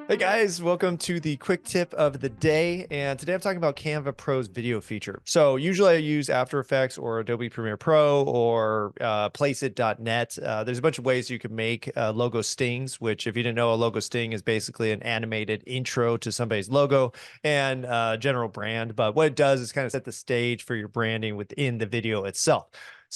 Hey guys, welcome to the quick tip of the day. And today I'm talking about Canva Pro's video feature. So usually I use After Effects or Adobe Premiere Pro or Placeit.net. There's a bunch of ways you can make logo stings, which if you didn't know, a logo sting is basically an animated intro to somebody's logo and general brand. But what it does is kind of set the stage for your branding within the video itself.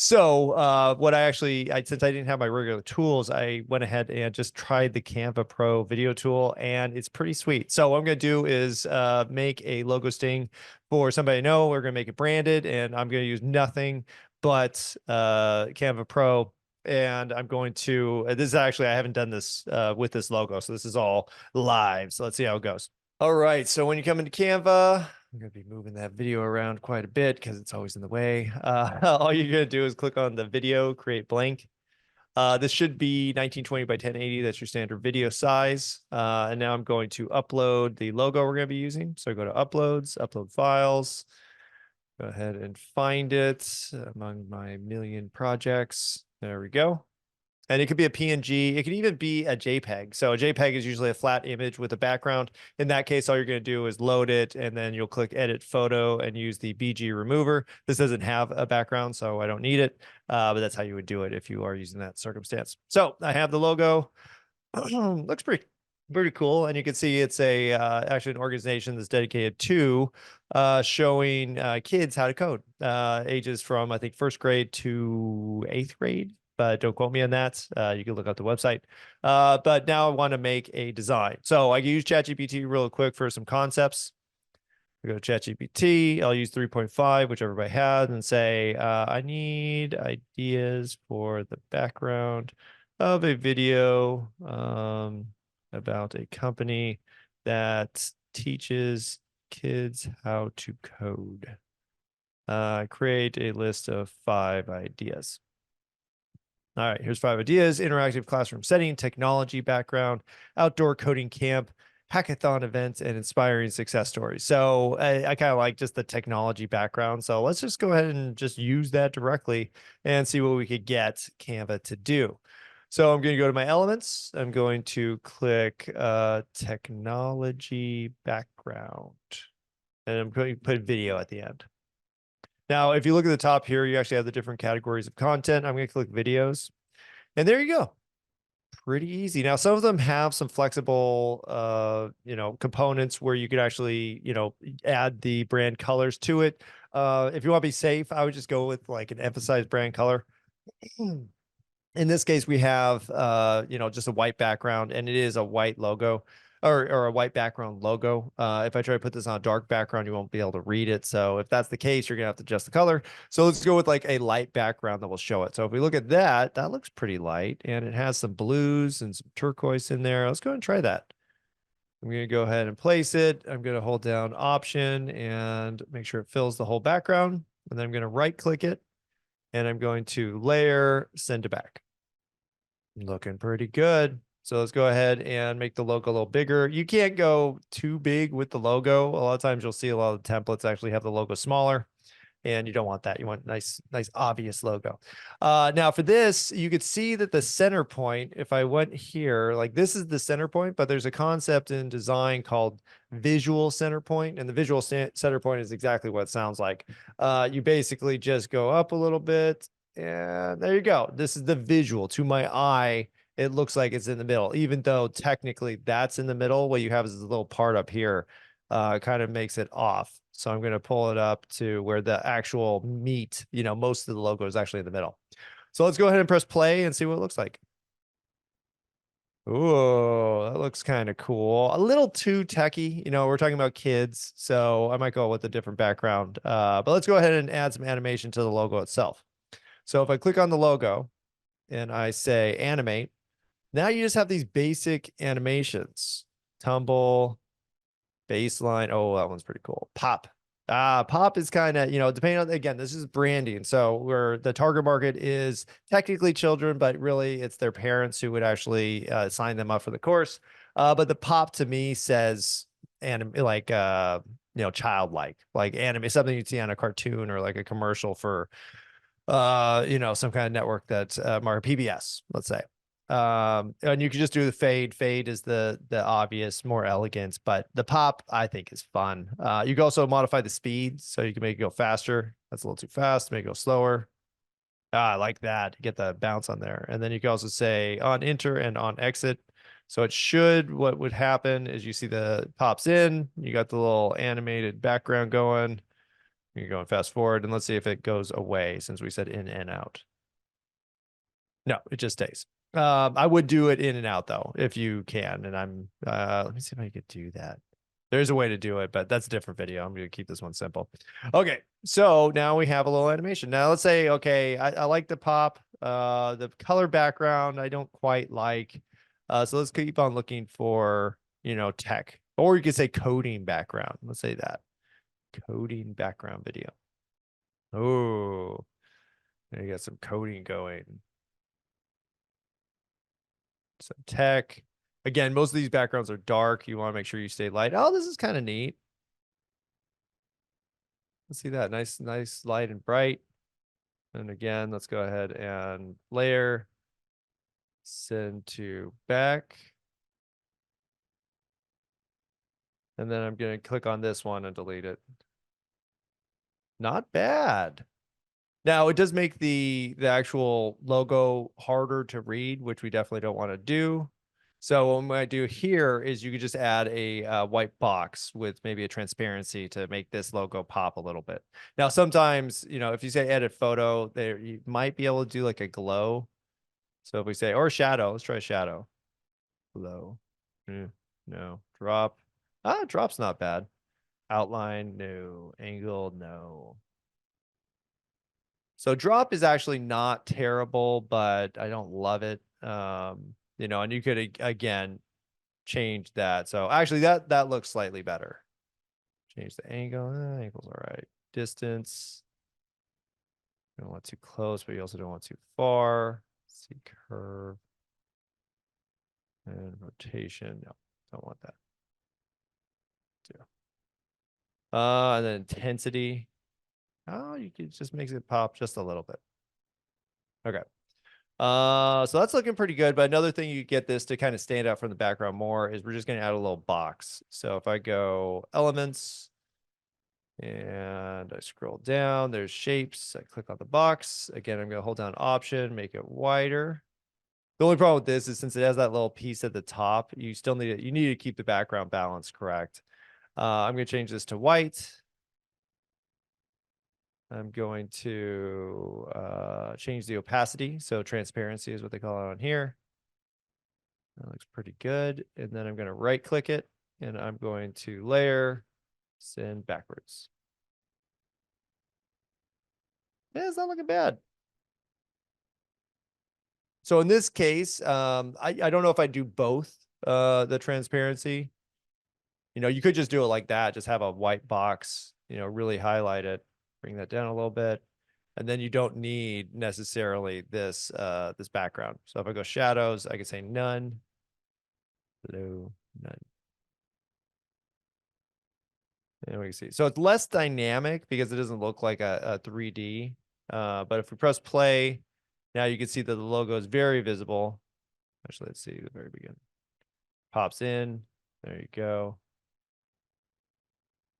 So what since I didn't have my regular tools, I went ahead and just tried the Canva Pro video tool, and it's pretty sweet. So what I'm going to do is make a logo sting for somebody I know. We're going to make it branded, and I'm going to use nothing but Canva Pro. And I'm going to, this is actually, I haven't done this with this logo. So this is all live. So let's see how it goes. All right. So when you come into Canva, I'm going to be moving that video around quite a bit because it's always in the way. All you're going to do is click on the video, create blank. This should be 1920 by 1080. That's your standard video size. And now I'm going to upload the logo we're going to be using. So go to uploads, upload files. Go ahead and find it among my million projects. There we go. And it could be a PNG. It could even be a JPEG. So a JPEG is usually a flat image with a background. In that case, all you're going to do is load it, and then you'll click Edit Photo and use the BG Remover. This doesn't have a background, so I don't need it. But that's how you would do it if you are using that circumstance. So I have the logo. Looks pretty cool. And you can see it's actually an organization that's dedicated to showing kids how to code, ages from, I think, first grade to eighth grade, but don't quote me on that. You can look up the website. But now I want to make a design. So I can use ChatGPT real quick for some concepts. I go to ChatGPT. I'll use 3.5, which everybody has, and say, I need ideas for the background of a video about a company that teaches kids how to code. Create a list of 5 ideas. All right, here's 5 ideas: interactive classroom setting, technology background, outdoor coding camp, hackathon events, and inspiring success stories. So I kind of like just the technology background. So let's just go ahead and just use that directly and see what we could get Canva to do. So I'm going to go to my elements. I'm going to click technology background, and I'm going to put video at the end. Now, if you look at the top here, you actually have the different categories of content. I'm going to click videos, and there you go. Pretty easy. Now, some of them have some flexible, components where you could actually, add the brand colors to it. If you want to be safe, I would just go with like an emphasized brand color. In this case, we have, just a white background, and it is a white logo or a white background logo. If I try to put this on a dark background, you won't be able to read it. So if that's the case, you're going to have to adjust the color. So let's go with like a light background that will show it. So if we look at that, that looks pretty light, and it has some blues and some turquoise in there. Let's go and try that. I'm going to go ahead and place it. I'm going to hold down Option and make sure it fills the whole background. And then I'm going to right click it, and I'm going to layer, send to back. Looking pretty good. So let's go ahead and make the logo a little bigger. You can't go too big with the logo. A lot of times you'll see a lot of the templates actually have the logo smaller, and you don't want that. You want nice, obvious logo. Now for this, you could see that the center point, if I went here, like this is the center point, but there's a concept in design called visual center point, and the visual center point is exactly what it sounds like. You basically just go up a little bit, and there you go. This is the visual. To my eye, it looks like it's in the middle, even though technically that's in the middle. What you have is a little part up here, kind of makes it off. So I'm going to pull it up to where the actual meat, most of the logo is actually in the middle. So let's go ahead and press play and see what it looks like. Ooh, that looks kind of cool. A little too techy. We're talking about kids, so I might go with a different background. But let's go ahead and add some animation to the logo itself. So if I click on the logo and I say animate, now you just have these basic animations. Tumble, baseline. Oh, that one's pretty cool. Pop. Pop is kind of, depending on, again, this is branding. So where the target market is technically children, but really it's their parents who would actually sign them up for the course. But the pop to me says childlike, like anime, something you'd see on a cartoon or like a commercial for some kind of network that's PBS, let's say. And you can just do the fade. Fade is the obvious, more elegant, but the pop I think is fun. You can also modify the speed, so you can make it go faster. That's a little too fast. Make it go slower. I like that. Get the bounce on there. And then you can also say on enter and on exit. So it should, what would happen is you see the pops in, you got the little animated background going. You're going fast forward, and let's see if it goes away since we said in and out. No, it just stays. I would do it in and out though, if you can. And I'm let me see if I could do that. There's a way to do it, but that's a different video. I'm gonna keep this one simple. Okay, so now we have a little animation. Now let's say, okay, I like the pop, the color background, I don't quite like. So let's keep on looking for, tech. Or you could say coding background. Let's say that. Coding background video. Oh, you got some coding going. Some tech. Again, most of these backgrounds are dark. You want to make sure you stay light. Oh, this is kind of neat. Let's see that. Nice light and bright. And again, let's go ahead and layer. Send to back. And then I'm going to click on this one and delete it. Not bad. Now, it does make the actual logo harder to read, which we definitely don't want to do. So what I do here is you could just add a white box with maybe a transparency to make this logo pop a little bit. Now, sometimes, if you say edit photo, there you might be able to do like a glow. So if we say, or shadow, let's try shadow. Glow. No. Drop. Drop's not bad. Outline, no. Angle, no. So drop is actually not terrible, but I don't love it. And you could again change that. So actually that looks slightly better. Change the angle. Angle's all right. Distance. You don't want too close, but you also don't want too far. See curve. And rotation. No, don't want that. And then intensity. Oh, you could just makes it pop just a little bit. Okay. So that's looking pretty good. But another thing you get this to kind of stand out from the background more is we're just going to add a little box. So if I go elements and I scroll down, there's shapes. I click on the box. Again, I'm going to hold down option, make it wider. The only problem with this is since it has that little piece at the top, you still need you need to keep the background balance correct. I'm going to change this to white. I'm going to change the opacity. So transparency is what they call it on here. That looks pretty good. And then I'm going to right click it and I'm going to layer, send backwards. Yeah, it's not looking bad. So in this case, I don't know if I do both the transparency. You could just do it like that. Just have a white box, really highlight it, bring that down a little bit. And then you don't need necessarily this this background. So if I go shadows, I can say none, blue, none. And we can see. So it's less dynamic because it doesn't look like a 3D. But if we press play, now you can see that the logo is very visible. Actually, let's see the very beginning. Pops in. There you go.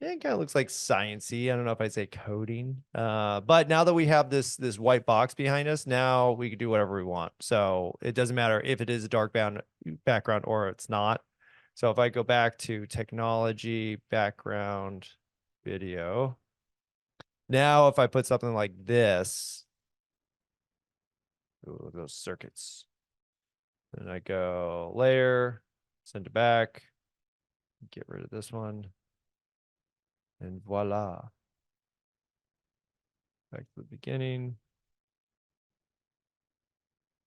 Yeah, it kind of looks like sciencey. I don't know if I'd say coding. But now that we have this white box behind us, now we can do whatever we want. So it doesn't matter if it is a dark background or it's not. So if I go back to technology, background, video. Now if I put something like this, ooh, those circuits. Then I go layer, send it back, get rid of this one. And voila. Back to the beginning.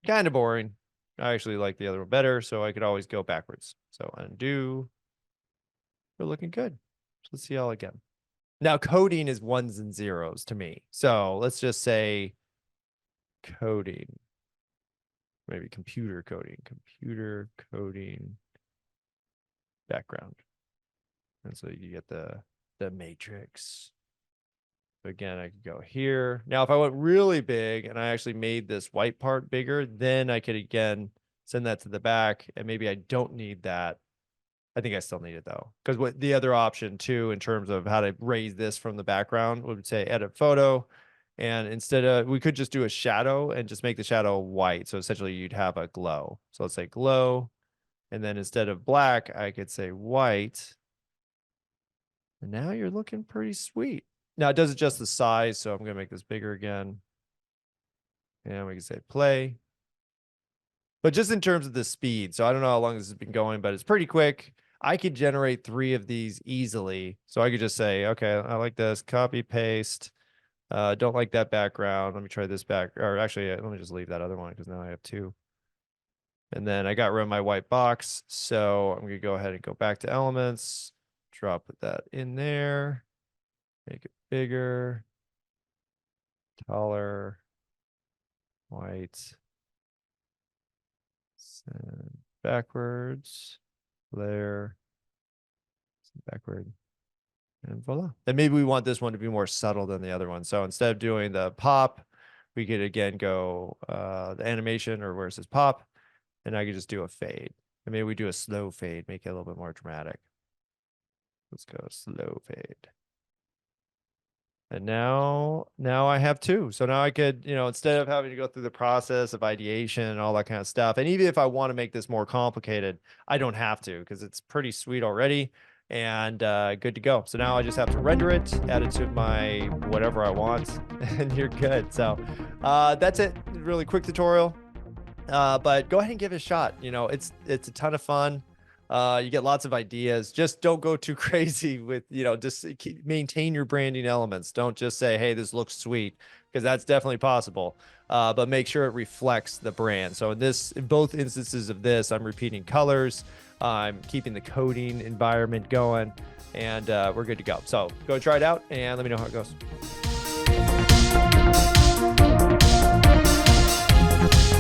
Kind of boring. I actually like the other one better, so I could always go backwards. So undo. We're looking good. So let's see all again. Now coding is ones and zeros to me. So let's just say coding. Maybe computer coding background. And so you get the matrix. Again, I could go here. Now, if I went really big and I actually made this white part bigger, then I could again send that to the back, and maybe I don't need that. I think I still need it though, because what the other option too, in terms of how to raise this from the background, would say edit photo. And instead of, we could just do a shadow and just make the shadow white. So essentially you'd have a glow. So let's say glow. And then instead of black, I could say white. And now you're looking pretty sweet. Now it does adjust the size. So I'm going to make this bigger again. And we can say play. But just in terms of the speed, so I don't know how long this has been going, but it's pretty quick. I could generate 3 of these easily. So I could just say, okay, I like this, copy, paste. Don't like that background. Let me try this back. Or actually, let me just leave that other one because now I have 2. And then I got rid of my white box. So I'm going to go ahead and go back to elements, drop that in there, make it bigger, taller, white, send backwards, layer, send backward, and voila. And maybe we want this one to be more subtle than the other one. So instead of doing the pop, we could again go the animation, or where it says pop, and I could just do a fade. And maybe we do a slow fade, make it a little bit more dramatic. Let's go slow fade. And now I have 2. So now I could, instead of having to go through the process of ideation and all that kind of stuff, and even if I want to make this more complicated, I don't have to, because it's pretty sweet already and good to go. So now I just have to render it, add it to my whatever I want, and you're good. So that's it. Really quick tutorial. But go ahead and give it a shot. It's a ton of fun. You get lots of ideas. Just don't go too crazy with, just maintain your branding elements. Don't just say, hey, this looks sweet, because that's definitely possible. But make sure it reflects the brand. So in both instances of this, I'm repeating colors. I'm keeping the coding environment going, and we're good to go. So go try it out and let me know how it goes.